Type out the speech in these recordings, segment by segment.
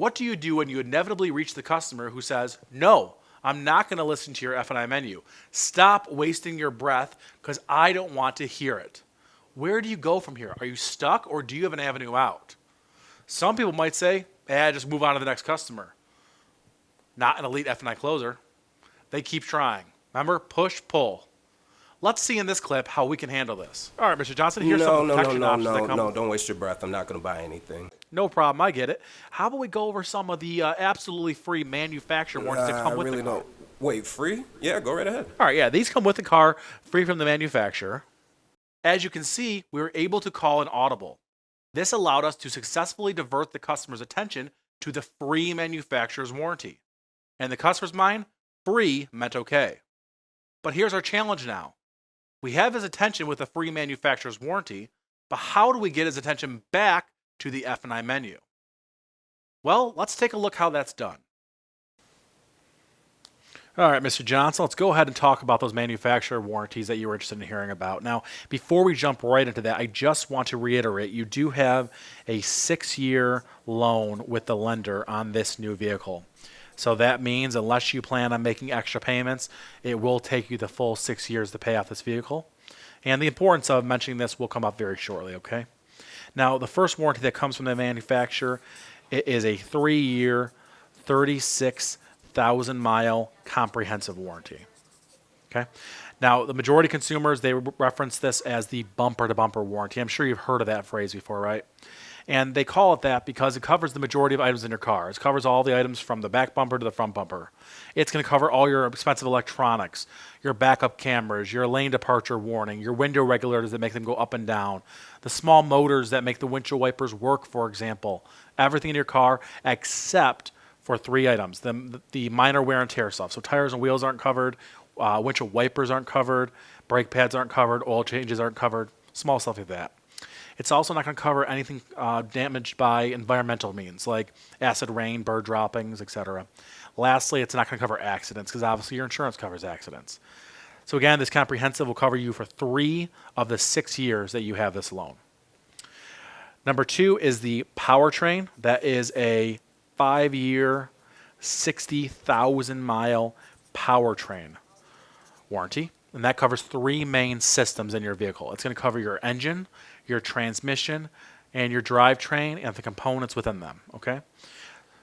What do you do when you inevitably reach the customer who says, no, I'm not going to listen to your F&I menu. Stop wasting your breath because I don't want to hear it. Where do you go from here? Are you stuck or do you have an avenue out? Some people might say, just move on to the next customer. Not an elite F&I closer. They keep trying. Remember, push, pull. Let's see in this clip how we can handle this. All right, Mr. Johnson, here's some protection options that come. No, don't waste your breath. I'm not going to buy anything. No problem, I get it. How about we go over some of the absolutely free manufacturer warranties that come with the car? Don't. Wait, free? Yeah, go right ahead. All right, yeah, these come with the car, free from the manufacturer. As you can see, we were able to call an audible. This allowed us to successfully divert the customer's attention to the free manufacturer's warranty. And in the customer's mind, free meant okay. But here's our challenge now. We have his attention with the free manufacturer's warranty, but how do we get his attention back to the F&I menu? Well, let's take a look how that's done. All right, Mr. Johnson, let's go ahead and talk about those manufacturer warranties that you were interested in hearing about. Now, before we jump right into that, I just want to reiterate, you do have a 6-year loan with the lender on this new vehicle. So that means unless you plan on making extra payments, it will take you the full 6 years to pay off this vehicle. And the importance of mentioning this will come up very shortly, okay? Now, the first warranty that comes from the manufacturer, it is a 3-year, 36,000-mile comprehensive warranty, okay? Now, the majority of consumers, they reference this as the bumper-to-bumper warranty. I'm sure you've heard of that phrase before, right? And they call it that because it covers the majority of items in your car. It covers all the items from the back bumper to the front bumper. It's going to cover all your expensive electronics, your backup cameras, your lane departure warning, your window regulators that make them go up and down, the small motors that make the windshield wipers work, for example. Everything in your car except for 3 items, the minor wear and tear stuff. So tires and wheels aren't covered, windshield wipers aren't covered, brake pads aren't covered, oil changes aren't covered, small stuff like that. It's also not going to cover anything damaged by environmental means, like acid rain, bird droppings, etc. Lastly, it's not going to cover accidents, because obviously your insurance covers accidents. So again, this comprehensive will cover you for 3 of the 6 years that you have this loan. Number 2 is the Powertrain. That is a 5-year, 60,000-mile powertrain warranty. And that covers 3 main systems in your vehicle. It's going to cover your engine, your transmission, and your drivetrain and the components within them, okay?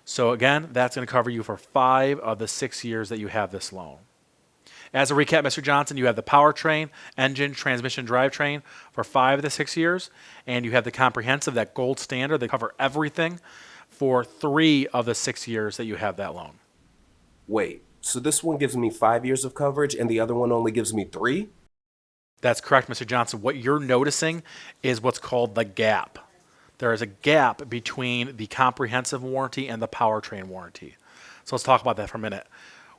So again, that's going to cover you for 5 of the 6 years that you have this loan. As a recap, Mr. Johnson, you have the powertrain, engine, transmission, drivetrain for 5 of the 6 years, and you have the comprehensive, that gold standard, they cover everything for 3 of the 6 years that you have that loan. Wait, so this one gives me 5 years of coverage and the other one only gives me 3? That's correct, Mr. Johnson. What you're noticing is what's called the gap. There is a gap between the comprehensive warranty and the powertrain warranty. So let's talk about that for a minute.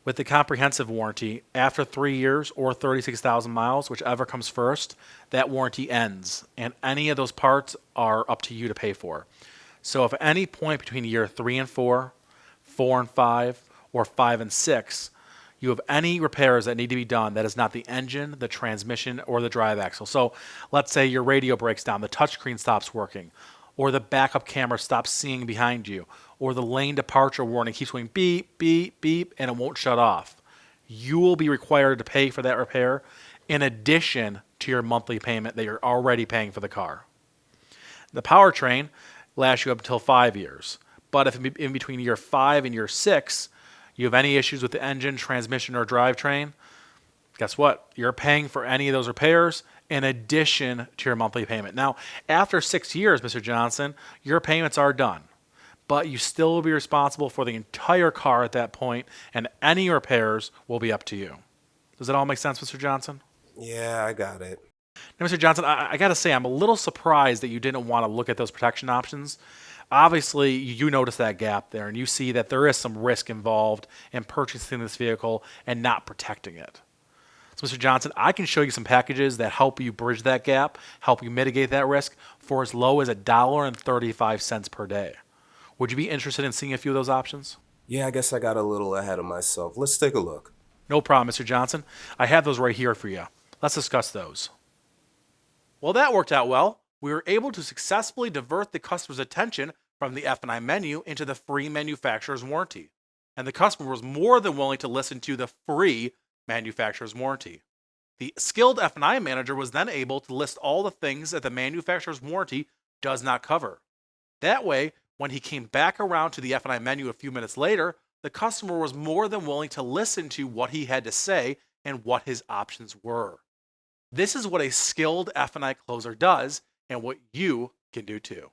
With the comprehensive warranty, after 3 years or 36,000 miles, whichever comes first, that warranty ends. And any of those parts are up to you to pay for. So if at any point between year 3 and 4, 4 and 5, or 5 and 6, you have any repairs that need to be done that is not the engine, the transmission, or the drive axle. So let's say your radio breaks down, the touchscreen stops working, or the backup camera stops seeing behind you, or the lane departure warning keeps going beep, beep, beep, and it won't shut off. You will be required to pay for that repair in addition to your monthly payment that you're already paying for the car. The powertrain lasts you up until 5 years. But if in between year 5 and year 6, you have any issues with the engine, transmission, or drivetrain, guess what? You're paying for any of those repairs in addition to your monthly payment. Now, after 6 years, Mr. Johnson, your payments are done, but you still will be responsible for the entire car at that point, and any repairs will be up to you. Does that all make sense, Mr. Johnson? Yeah, I got it. Now, Mr. Johnson, I got to say, I'm a little surprised that you didn't want to look at those protection options. Obviously, you notice that gap there, and you see that there is some risk involved in purchasing this vehicle and not protecting it. So, Mr. Johnson, I can show you some packages that help you bridge that gap, help you mitigate that risk for as low as $1.35 per day. Would you be interested in seeing a few of those options? Yeah, I guess I got a little ahead of myself. Let's take a look. No problem, Mr. Johnson. I have those right here for you. Let's discuss those. Well, that worked out well. We were able to successfully divert the customer's attention from the F&I menu into the free manufacturer's warranty. And the customer was more than willing to listen to the free manufacturer's warranty. The skilled F&I manager was then able to list all the things that the manufacturer's warranty does not cover. That way, when he came back around to the F&I menu a few minutes later, the customer was more than willing to listen to what he had to say and what his options were. This is what a skilled F&I closer does and what you can do too.